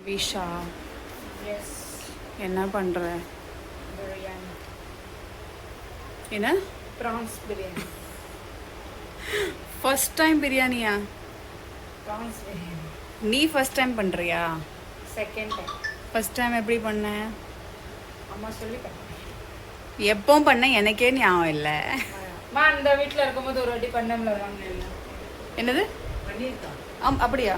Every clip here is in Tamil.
விஷா எஸ் என்ன பண்ணுற? பிரியாணி, என்ன ப்ரான்ஸ் பிரியாணி, ஃபர்ஸ்ட் டைம் பிரியாணியா? ப்ரான்ஸ் பிரியாணி நீ ஃபர்ஸ்ட் டைம் பண்ணுறியா? Second time. ஃபர்ஸ்ட் டைம் எப்படி பண்ண? அம்மா சொல்லி பண்ணேன். எப்போ பண்ண எனக்கே ஞாபகம் இல்லை. அம்மா அந்த வீட்டில் இருக்கும்போது ஒரு வாட்டி பண்ணம்ல வாங்க. என்னது? பண்ணியிருக்கா? அப்படியா?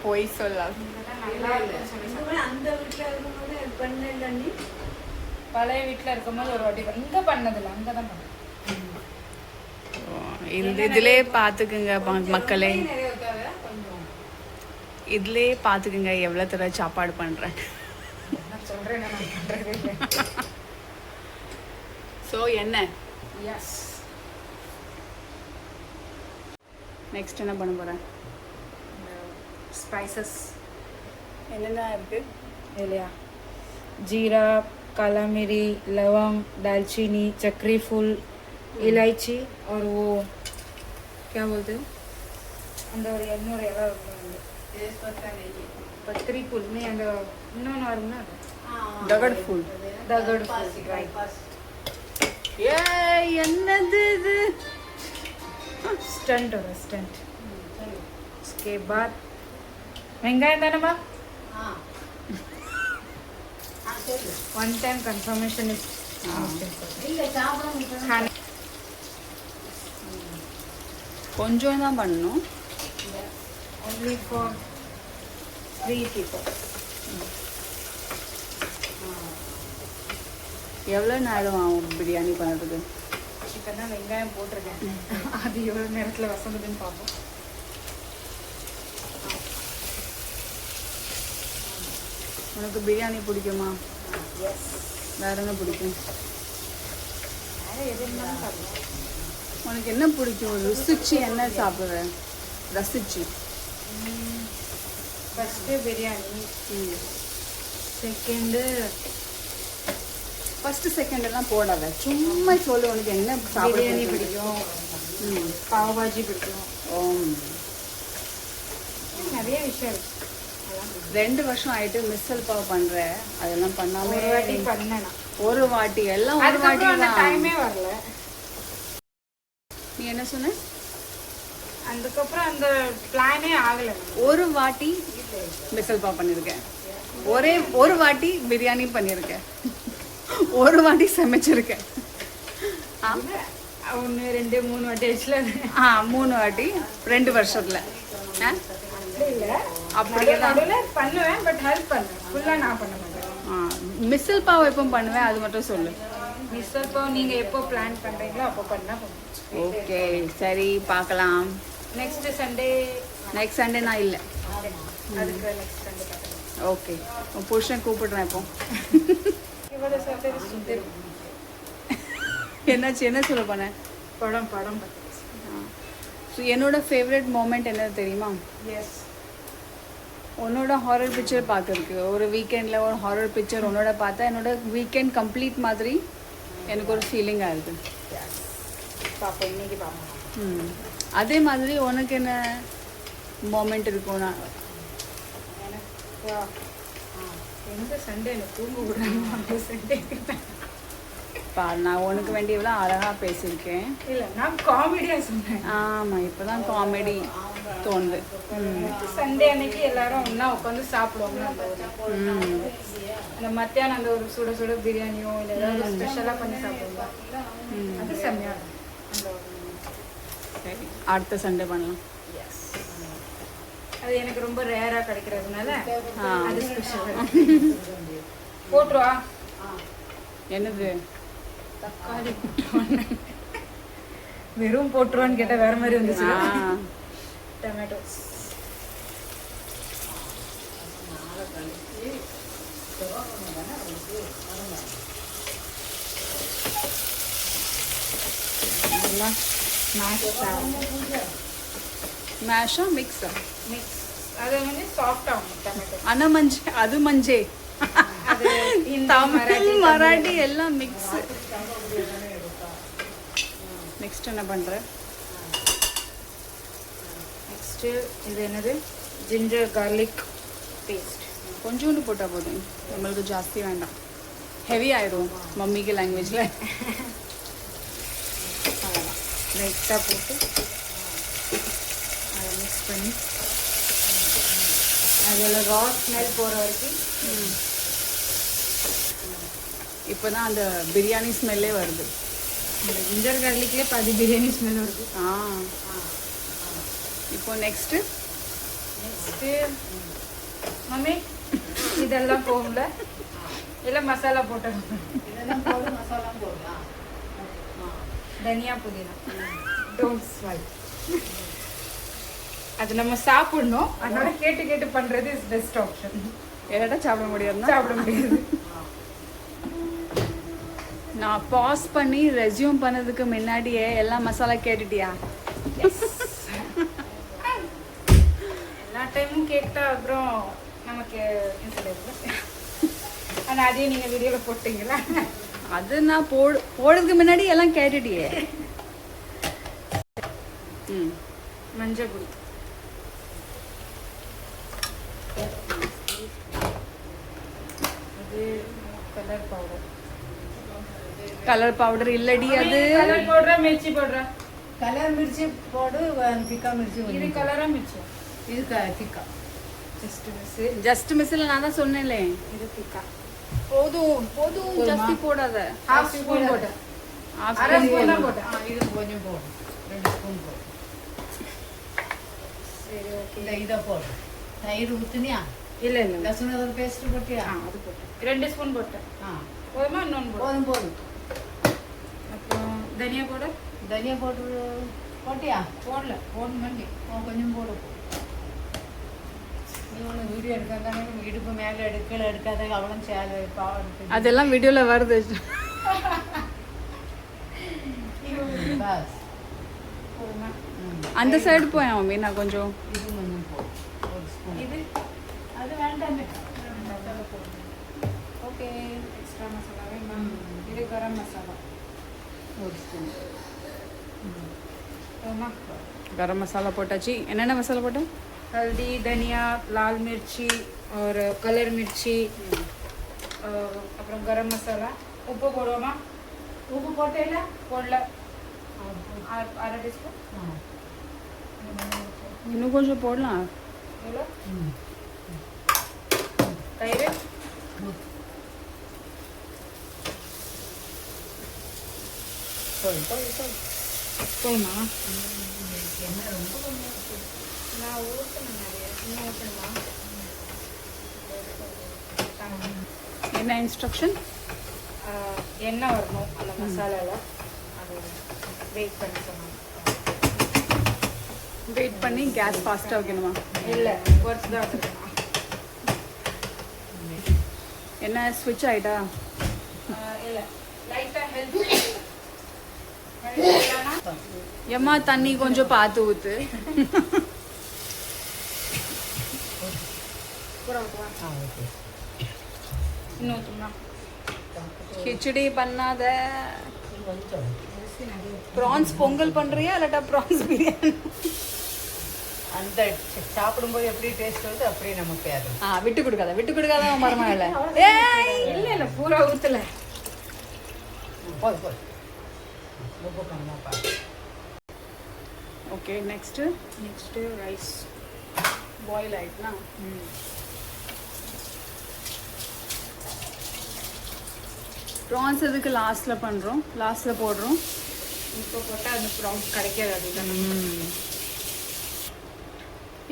போய் சொல்லாது. நல்லா இருக்குன்னு சொல்லி சொன்னாங்க. அந்த வீட்டில் இருக்கும்போது பண்ணல நீ? பழைய வீட்டில் இருக்கும்போது ஒரு வாட்டி இங்கே பண்ணதில்ல, அங்கே தான் பண்ணேன். இதுலே பார்த்துக்குங்க மக்களே, நிறைய வைக்காத கொஞ்சம். இதுலே பார்த்துக்குங்க எவ்வளோ தடவை சாப்பாடு பண்ணுறேன். நான் சொல்கிறேன், நான் பண்ணுறதே இல்லை. ஸோ என்ன எஸ், நெக்ஸ்ட் என்ன பண்ண போகிறேன்? ஸ்பைசஸ் என்னென்ன இருக்குது இல்லையா? जीरा, काला मिरी, लवंग, दालचीनी, चक्री फूल, इलायची और वो क्या बोलते हैं அந்த ஒரு 200 இலை இருக்கும். பத்திரி புல் நீ அந்த இன்னொன்று வரும்னா தகட் ஃபுல். தகடு ரைட். ஏ என்னது இது? ஸ்டண்ட் ஒரு ஸ்டண்ட். उसके बाद வெங்காயம் தானேம்மா? वन टाइम कंफर्मेशन इज கொஞ்சம் தான் பண்ணணும். only for 3 people. எவ்வளோ நேரம் ஆகும் பிரியாணி பண்ணுறதுக்கு? இப்போ தான் வெங்காயம் போட்டிருக்கேன், அது எவ்வளோ நேரத்தில் வசந்ததுன்னு பார்ப்போம். உனக்கு பிரியாணி பிடிக்குமா? எஸ், வேற என்ன பிடிக்கும்? வேறு எது இருந்தாலும் சாப்பிடுவோம். உனக்கு என்ன பிடிக்கும்? ருசிச்சு என்ன சாப்பிட்ற? ரசிச்சு. First biryani, second first second எல்லாம் போடாத, சும்மா சொல்லு உனக்கு என்ன சாப்பிட பிரியாணி பிடிக்கும். பிடிக்கும், பாவ் பாஜி பிடிக்கும், நிறைய விஷயம் இருக்கு. 2 வருஷம் ஆயிட்டு மிஸ்ஸல் பாவ் பண்ற, அதெல்லாம் பண்ணாம ஒரு வாட்டி பண்ணேன், ஒரு வாட்டி எல்லாம் ஒரு வாட்டி அதுக்கப்புறம் அந்த தான். டைமே வரல. நீ என்ன சொன்ன? அதுக்கப்புறம் அந்த பிளானே ஆகலை. ஒரு வாட்டி மிஸ்ஸல் பாவ் பண்ணியிருக்கேன், ஒரு வாட்டி பிரியாணி பண்ணியிருக்கேன், ஒரு வாட்டி சமைச்சிருக்கேன். 1 2 3 வாட்டி ஆச்சுல. 3 வாட்டி 2 வருஷத்துல. இல்லை, அப்படியெல்லாம் பண்ணுவேன், பட் ஹெல்ப் பண்ணுவேன். ஃபுல்லாக நான் பண்ண மாட்டேன். மிஸ்ஸல் பாவ் எப்போ பண்ணுவேன் அது மட்டும் சொல்லு. மிஸ்ஸல் பாவ் நீங்கள் எப்போ பிளான் பண்ணுறீங்களோ அப்போ பண்ணால் பண்ணுவோம். ஓகே சரி, பார்க்கலாம். Next Sunday. நெக்ஸ்ட் சண்டே நான் இல்லை. அதுக்கு நெக்ஸ்ட் சண்டே பார்க்கலாம். ஓகே, உன் புருஷன் கூப்பிடுறேன் இப்போ. இவ்வளோ சேர்த்து சுந்தர் என்னாச்சு, என்ன சொல்ல போனேன்? படம் படம் ஸோ என்னோட ஃபேவரட் மூமெண்ட் என்னது தெரியுமா? எஸ், உன்னோட ஹாரர் பிக்சர் பார்க்கறதுக்கு. ஒரு வீக்கெண்டில் ஒரு ஹாரர் பிக்சர் உன்னோட பார்த்தா என்னோட வீக்கெண்ட் கம்ப்ளீட் மாதிரி எனக்கு ஒரு ஃபீலிங்காக இருக்குது. பார்ப்போம், இன்னைக்கு பார்ப்போம். அதே மாதிரி உனக்கு என்ன மூமெண்ட் இருக்கும்னா? எனக்கு எந்த சண்டே எனக்கு தூங்க விடாம அந்த சண்டே. நான் உனக்கு வேண்டியவளோ அழகாக பேசியிருக்கேன். இல்லை, நான் காமெடியாக சொன்னேன். ஆமாம், இப்போ தான் காமெடி தோணுது. சண்டே அன்னைக்கு எல்லாரும் ஒன்றா உட்காந்து சாப்பிடுவோம்னா அந்த மத்தியானம் அந்த ஒரு சுட சுட பிரியாணியோ இல்லை ஏதாவது ஸ்பெஷலாக பண்ணி சாப்பிடுவோம். அது செம்மையாக இருக்கும். சரி, அடுத்த சண்டே பண்ணலாம். அது எனக்கு ரொம்ப ரேராக கிடைக்கிறதுனால அது ஸ்பெஷல். போட்டுருவா. என்னது? தக்காளி போட்டுருவான்னு வெறும் போட்டுருவான்னு கேட்டால் வேற மாதிரி வந்துச்சு. டொமேட்டோஸ் மேஷா மிக்ஸா? மிக்ஸ். அது வந்து சாஃப்ட் ஆகும் டொமேட்டோ. அன மஞ்சே, அது மஞ்சே, அது தமிழ் மராட்டி எல்லாம் மிக்ஸ். நெக்ஸ்ட் என்ன பண்ற? நெக்ஸ்ட்டு இது என்னது? Ginger garlic paste. கொஞ்சோண்டு போட்டால் போதும், நம்மளுக்கு ஜாஸ்தி வேண்டாம், ஹெவி ஆயிடும் மம்மிக்கு லாங்குவேஜில். அவ்வளோதான் லைட்டாக போட்டு அதை மிக்ஸ் பண்ணி அதில் ரா ஸ்மெல் போகிற வரைக்கும். இப்போ தான் அந்த பிரியாணி ஸ்மெல்லே வருது. இந்த ஜிஞ்சர் கார்லிக்லேயே பாதி பிரியாணி ஸ்மெல் வருது. இப்போ நெக்ஸ்ட்டு மம்மி இதெல்லாம் போகல, இல்லை மசாலா போட்டுருங்க. இதெல்லாம் போடு, மசாலா போடலாம். தனியா புதினா டோன்ட் ஸ்வைப். அது நம்ம சாப்பிடணும், அதனால கேட்டு கேட்டு பண்றது இஸ் பெஸ்ட் ஆப்ஷன். எதாட்டா சாப்பிட முடியாதுன்னா சாப்பிட முடியாது. நான் பாஸ் பண்ணி ரெஸ்யூம் பண்ணதுக்கு முன்னாடியே எல்லா மசாலா கேட்டுட்டியா? எல்லா டைமும் கேட்டா அப்புறம் நமக்கு என்ன சொல்றது, ஆனால் அதையும் நீங்கள் வீடியோவில் போட்டீங்களா? அது நான் போடுறதுக்கு முன்னாடி எல்லாம் கேட்டுட்டியே. மஞ்சள் பொடி, அது கலர் பவுடர். கலர் பவுடர் இல்லடி, அது கலர் பவுடரா மிர்ச்சி பவுடரா? கலர் மிர்ச்சி போடு, திக்கா மிர்ச்சி இது கொஞ்சம். கலரா மிர்ச்சி? இது திக்கா. ஜஸ்ட் மிஸ்ல நான் தான் சொன்னேன்ல. இது திக்கா. போதும் போதும், ஜாஸ்தி போடாத. ஹாஃப் ஸ்பூன் போட்டேன். Half அரை spoon ஸ்பூன் தான் போடு. போட்டேன். இது கொஞ்சம் போடு, 2 ஸ்பூன் போடு. சரி ஓகே. இதை போடு. தயிர் ஊற்றுனியா? இல்லை இல்லை லசுன பேஸ்ட் போட்டியா? அது போட்டேன். 2 ஸ்பூன் போட்டேன். போதுமா? இன்னொன்று போடும். போதும் போதும். அப்புறம் தனியா போட? தனியா போட்டு போட்டியா? போடல, போடணும். கொஞ்சம் போடு. நீ ஒன்று வீடியோ எடுக்காதானே, இடுப்பு மேலே எடுக்காத, அவ்வளோ சேலை பாவம். அதெல்லாம் வீடியோல வருது. பஸ். போதுமா? அந்த சைடு போய் மம்மி, நான் கொஞ்சம் இது கொஞ்சம் போடு, 1 ஸ்பூன். இது அது வேண்டாமே. ஓகே. எக்ஸ்ட்ரா மசாலா வேணும். இது கரம் மசாலா 1 ஸ்பூன். போதுமா? கரம் மசாலா போட்டாச்சு. என்னென்ன மசாலா போட்டோம்? हल्दी, धनिया, लाल मिर्ची और कलर मिर्ची, அப்புறம் கரம் மசாலா. உப்பு போடுவோமா? உப்பு போட்டேல? போடல. அரை டீஸ்பூன். இன்னும் கொஞ்சம் போடலாம். எவ்வளோ? தயிர் போதுமா? என்ன ரொம்ப நான் ஊற்றணும் நிறைய. இன்னும் ஊற்றணுமா? என்ன இன்ஸ்ட்ரக்ஷன்? எண்ணெய் வரணும் அந்த மசாலாவில், அது வெயிட் பண்ணி சொன்னாங்க. வெயிட் பண்ணி கேஸ் ஃபாஸ்ட்டாக வைக்கணுமா? இல்லை, குறைச்சி தான் வச்சுருக்கேன். என்ன ஸ்விட்ச் ஆகிட்டா? இல்லை, லைட்டாக ஹெல்ப் ஏம்மா தண்ணி கொஞ்சம் பார்த்து ஊற்று. இன்னும் ஊற்றுமா? கிச்சடி பண்ணாத. கொஞ்சம் ப்ரான்ஸ் பொங்கல் பண்ணுறியா இல்லாட்டா ப்ரான்ஸ் பிரியாணி? அந்த சாப்பிடும்போது எப்படி டேஸ்ட் வருது அப்படியே நமக்கு அது. விட்டு கொடுக்காத மரமா இல்லை. இல்லை இல்லை, பூரா ஊற்றல. போதும் உப்பு கம்மாப்பா. ஓகே, நெக்ஸ்ட்டு ரைஸ் பாயில் ஆகிட்டுனா ப்ரான்ஸ் எதுக்கு லாஸ்ட்டில் பண்ணுறோம், லாஸ்ட்டில் போடுறோம். இப்போ போட்டால் அந்த ப்ரான்ஸ் கிடைக்காது. அதுதான்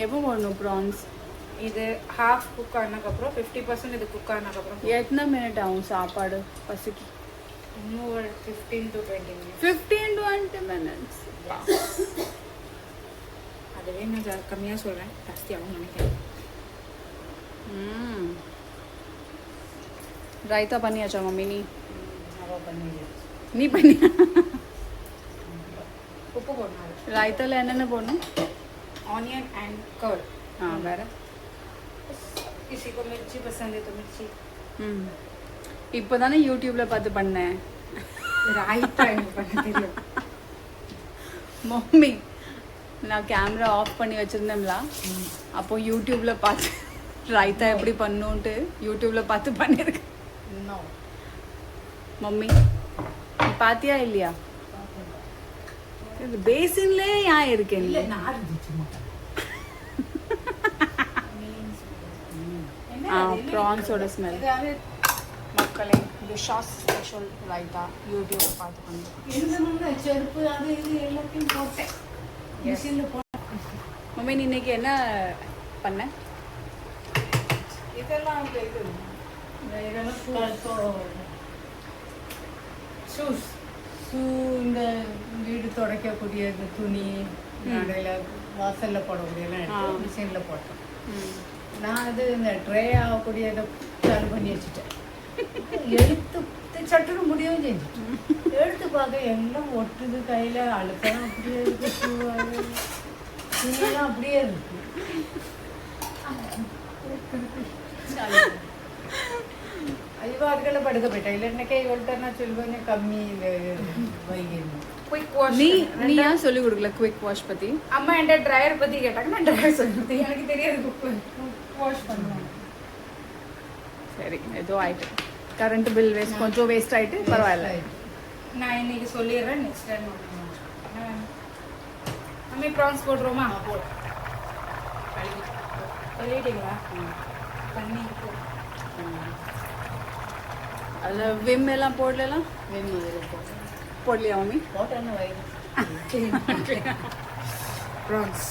எப்போ போடணும் ப்ரான்ஸ்? இது ஹாஃப் குக் ஆனதுக்கப்புறம் 50% இது குக் ஆனதுக்கப்புறம் எத்தனை மினிட் ஆகும் சாப்பாடு பசிக்கு? இன்னும் ஒரு 15 to 20 minutes. 15-20 minutes. அதுவே நான் கம்மியாக சொல்கிறேன், ஜாஸ்தியாகவும் நினைக்கிறேன். ரைத்தா பண்ணியாச்சா மம்மி? நீ பண்ணிடு. பண்ணியா? உப்பு போடணும். ரைத்தாவில் என்னென்ன போடணும்? Onion and curd. வேறு किसी को मिर्ची पसंद है तो मिर्ची. இப்போ தானே யூடியூப்பில் பார்த்து பண்ணேன். ரைத்தா எனக்கு பண்ண தெரியும் மம்மி. நான் கேமரா ஆஃப் பண்ணி வச்சுருந்தேன்ல, அப்போ யூடியூப்பில் பார்த்து ரைத்தா எப்படி பண்ணுன்ட்டு யூடியூப்ல பார்த்து பண்ணியிருக்கேன். இன்னும் மம்மி நீ பாத்தியா இல்லையா? இது பேசின்லே ஏன் இருக்கேன்? இல்லை நான் இருந்துச்சுமா ப்ரான்ஸோட ஸ்மெல். மக்களே இது ஷாஸ் ஸ்பெஷல் ரைத்தா யூடியூப்ல பார்த்து பண்ணுறேன். இருந்தணும்னா செருப்பு அது இது எல்லாத்தையும் போட்டேன் மிஷினில் போட்டேன். மம்மி நீ இன்னைக்கு என்ன பண்ண? இதெல்லாம் இது இதெல்லாம் ஷூஸ் இந்த வீடு துடைக்கக்கூடிய இந்த துணி நடையில் வாசலில் போடக்கூடியெல்லாம் எடுத்து மிஷினில் போட்டேன். நான் அது இந்த ட்ரே ஆகக்கூடிய இதை சால்வ் பண்ணி வச்சுட்டேன். எடுத்து சட்டுன்னு முடியவும் செஞ்சுட்டேன். எடுத்து பார்க்க எல்லாம் ஒட்டுது கையில் அழுத்தம் அப்படியே இருக்கு. துணியெல்லாம் அப்படியே இருக்கு. ஐயோ அதுக்கெಲ್ಲ படுக்க போயிட்டேன். இல்லை இன்னைக்கே இவள்கிட்ட நான் சொல்லுவேன் கம்மி இந்த வைகணும். Quick wash. நீ ஏன் சொல்லி கொடுக்கல குவிக் வாஷ் பத்தி? அம்மா என்கிட்ட ட்ரையர் பத்தி கேட்டாங்க, நான் ட்ரையர் சொல்லிட்டு எனக்கு தெரியாது வாஷ் பண்ணுவேன். சரி ஏதோ ஆயிட்டு. கரண்ட் பில் வேஸ்ட் கொஞ்சம் வேஸ்ட் ஆயிட்டு பரவாயில்ல. நான் இன்னைக்கு சொல்லிடுறேன், நெக்ஸ்ட் டைம் அம்மே ப்ரான்ஸ் போடுறோமா? சொல்லிட்டீங்களா? பண்ணி அதில் விம் எல்லாம் போடலாம். போடலையா மம்மி? போட்டேன்னு வயிறு ப்ரான்ஸ்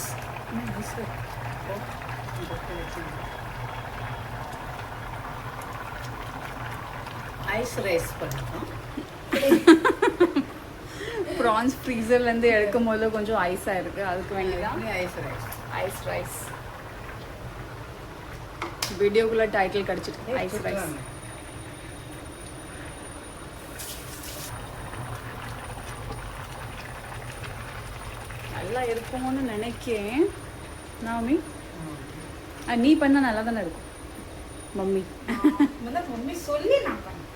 ஐஸ் ரைஸ் பண்ணிட்டோம். ப்ரான்ஸ் ஃப்ரீசர்லேருந்து எடுக்கும் போது கொஞ்சம் ஐஸாக இருக்குது, அதுக்கு வேண்டியதான் ஐஸ் ரைஸ். Ice rice. வீடியோக்குள்ளே டைட்டில் கிடச்சிட்டு ஐஸ் ரைஸ். நல்லா இருக்கும்னு நினைக்கிறேன் நாமி. நீ பண்ணால் நல்லா தானே இருக்கும் மம்மி. மம்மி சொல்லி நான் பண்ணேன்.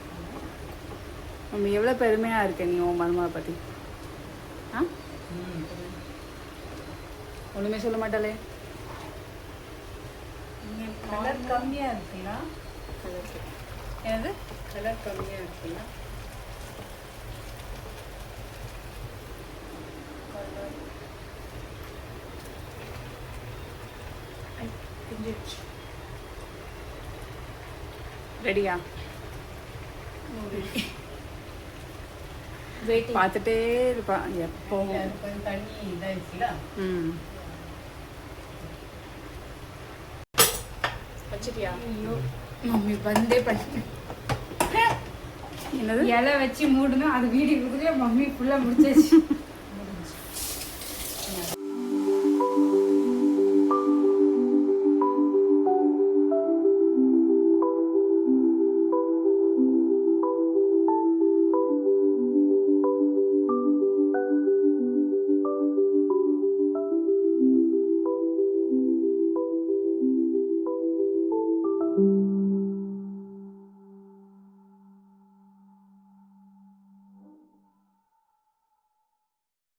மம்மி எவ்வளோ பெருமையாக இருக்க நீ உன் மருமகளை பற்றி. ஆ ஒன்றுமே சொல்ல மாட்டாளே. கலர் கம்மியாக இருக்குல்ல? என்னது கலர் கம்மியாக இருக்குல்ல? ரெடியா? வெயிட்டிங். பார்த்துட்டே இருப்பான் எப்போ. அது கொஞ்சம் தண்ணி இதாகிடுச்சுல. வச்சிட்டியா? ஐயோ மம்மி பந்தே பண்ணி என்னது இலை வச்சு மூடணும், அது வீடியோ கொடுத்துட்டு மம்மி ஃபுல்லாக முடிச்சாச்சு.